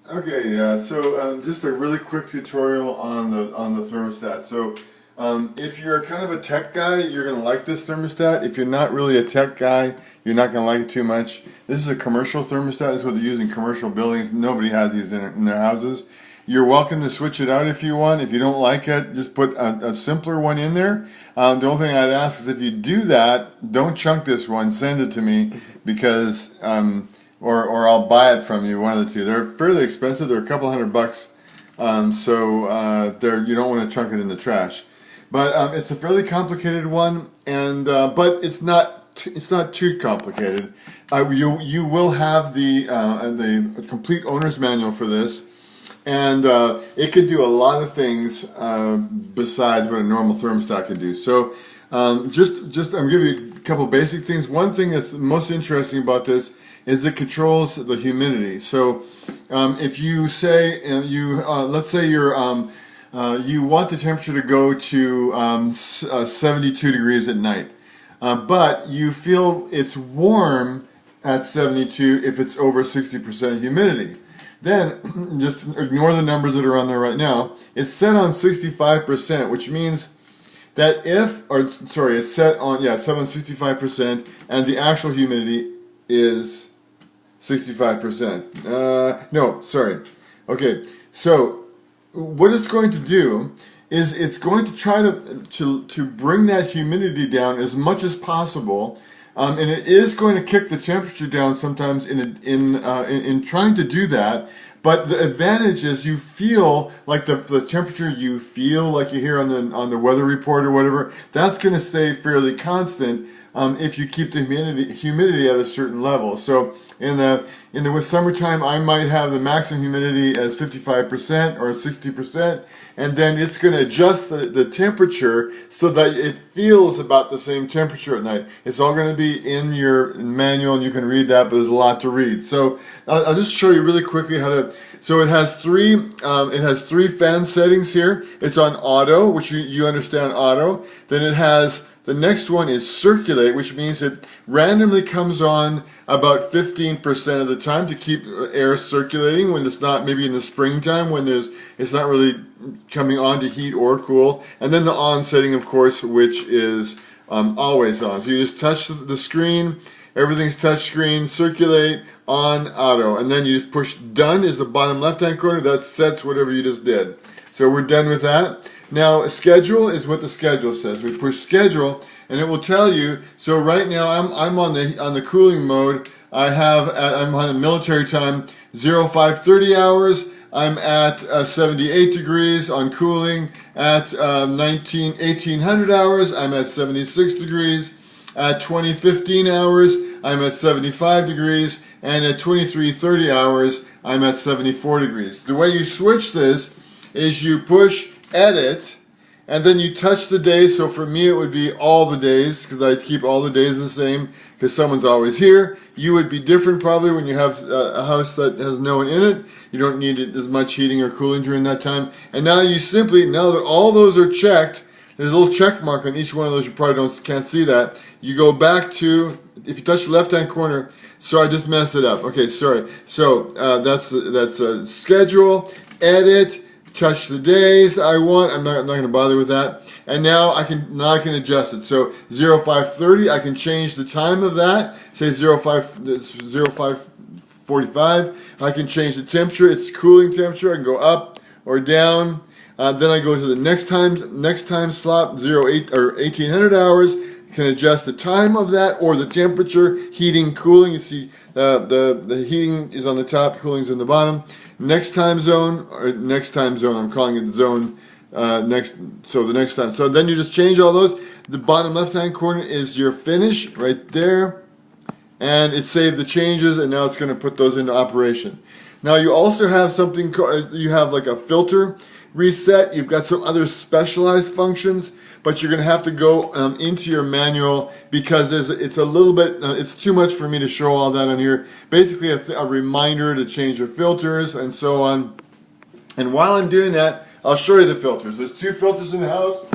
Okay, so just a really quick tutorial on the thermostat. So if you're kind of a tech guy, you're going to like this thermostat. If you're not really a tech guy, you're not going to like it too much. This is a commercial thermostat. It's what they use in commercial buildings. Nobody has these in their houses. You're welcome to switch it out if you want. If you don't like it, just put a simpler one in there. The only thing I'd ask is if you do that, don't chunk this one. Send it to me because or I'll buy it from you, one of the two. They're fairly expensive. They're a couple $100, so you don't want to chunk it in the trash. But it's a fairly complicated one, and but it's not too complicated. You will have the complete owner's manual for this, and it can do a lot of things besides what a normal thermostat can do. So I'm gonna give you a couple basic things. One thing that's most interesting about this is it controls the humidity. So if you say let's say you want the temperature to go to 72 degrees at night, but you feel it's warm at 72 if it's over 60% humidity. Then just ignore the numbers that are on there right now. It's set on 65%, which means that it's set on 65%, and the actual humidity is 65%. No, sorry. Okay, so what it's going to do is it's going to try to bring that humidity down as much as possible, and it is going to kick the temperature down sometimes in trying to do that. But the advantage is you feel like the temperature you feel like you hear on the weather report or whatever, that's going to stay fairly constant if you keep the humidity at a certain level. So in the summertime, I might have the maximum humidity as 55% or 60%, and then it's going to adjust the temperature so that it feels about the same temperature at night. It's all going to be in your manual, and you can read that, but there's a lot to read. So I'll just show you really quickly how to. So it has three fan settings here. It's on auto, which you understand auto. Then it has, the next one is circulate, which means it randomly comes on about 15% of the time to keep air circulating when it's not, maybe in the springtime when it's not really coming on to heat or cool. And then the on setting, of course, which is always on. So you just touch the screen, everything's touch screen, circulate, on, auto, and then you just push done is the bottom left hand corner. That sets whatever you just did. So we're done with that. Now schedule is what the schedule says. We push schedule and it will tell you. So right now I'm on the cooling mode. I'm on the military time, 0530 hours. I'm at 78 degrees on cooling. At 1800 hours, I'm at 76 degrees. At 2015 hours, I'm at 75 degrees, and at 2330 hours, I'm at 74 degrees. The way you switch this is you push edit, and then you touch the day. So for me, it would be all the days, because I keep all the days the same, because someone's always here. You would be different probably when you have a house that has no one in it. You don't need as much heating or cooling during that time. And now now that all those are checked, there's a little check mark on each one of those. You probably can't see that. You go back to, if you touch the left-hand corner, sorry, I just messed it up. Okay, sorry. So that's a schedule, edit, touch the days I want. I'm not going to bother with that. And now I can adjust it. So 0530, I can change the time of that. Say 0545. I can change the temperature. It's cooling temperature. I can go up or down. Then I go to the next time slot, 1800 hours. You can adjust the time of that or the temperature, heating, cooling. You see the heating is on the top, cooling is on the bottom. Next time zone, I'm calling it zone next. So the next time. So then you just change all those. The bottom left-hand corner is your finish right there, and it saved the changes, and now it's going to put those into operation. Now you also have something. You have like a filter reset. You've got some other specialized functions, but you're going to have to go into your manual because it's a little bit, it's too much for me to show all that on here. Basically a reminder to change your filters and so on. And while I'm doing that, I'll show you the filters. There's two filters in the house.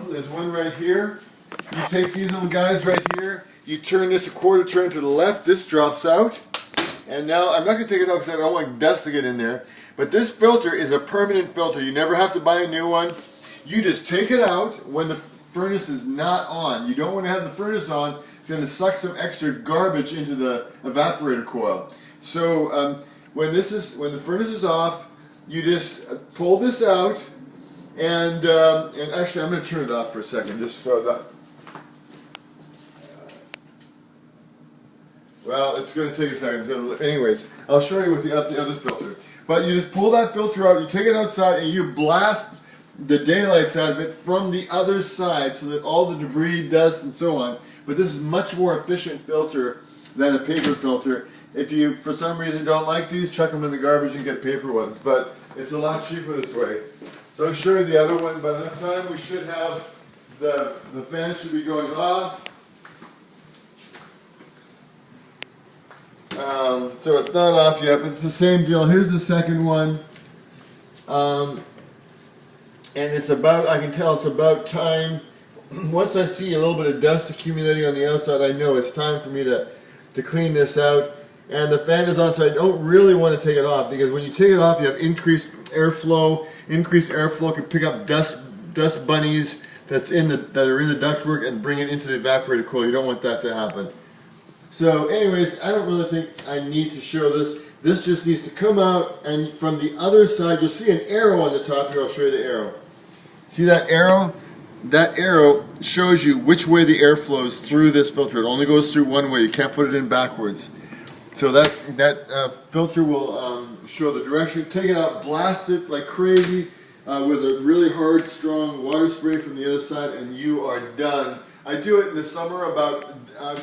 There's one right here. You take these little guys right here, you turn this a quarter turn to the left, this drops out. And now I'm not going to take it out because I don't want dust to get in there. But this filter is a permanent filter. You never have to buy a new one. You just take it out when the furnace is not on. You don't want to have the furnace on. It's going to suck some extra garbage into the evaporator coil. So when the furnace is off, you just pull this out, and actually I'm going to turn it off for a second, just so that. Well, it's going to take a second. Anyways, I'll show you with the other filter. But you just pull that filter out, you take it outside, and you blast the daylights out of it from the other side so that all the debris, dust, and so on. But this is much more efficient filter than a paper filter. If you, for some reason, don't like these, chuck them in the garbage and get paper ones. But it's a lot cheaper this way. So I'll show you the other one. By that time, we should have the fan should be going off. So it's not off yet, but it's the same deal. Here's the second one. And it's about, I can tell it's about time. Once I see a little bit of dust accumulating on the outside, I know it's time for me to clean this out. And the fan is on, so I don't really want to take it off, because when you take it off, you have increased airflow. Increased airflow can pick up dust bunnies that are in the ductwork and bring it into the evaporator coil. You don't want that to happen. So anyways, I don't really think I need to show this. This just needs to come out, and from the other side, you'll see an arrow on the top here. I'll show you the arrow. See that arrow? That arrow shows you which way the air flows through this filter. It only goes through one way. You can't put it in backwards. So that filter will show the direction. Take it out, blast it like crazy with a really hard, strong water spray from the other side, and you are done. I do it in the summer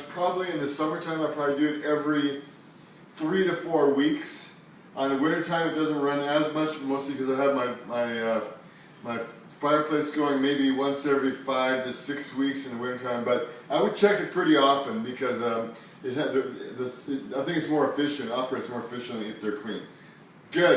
probably in the summertime, I probably do it every 3 to 4 weeks. On the wintertime, it doesn't run as much, mostly because I have my fireplace going maybe once every 5 to 6 weeks in the wintertime. But I would check it pretty often, because I think it's more efficient, operates more efficiently if they're clean. Good.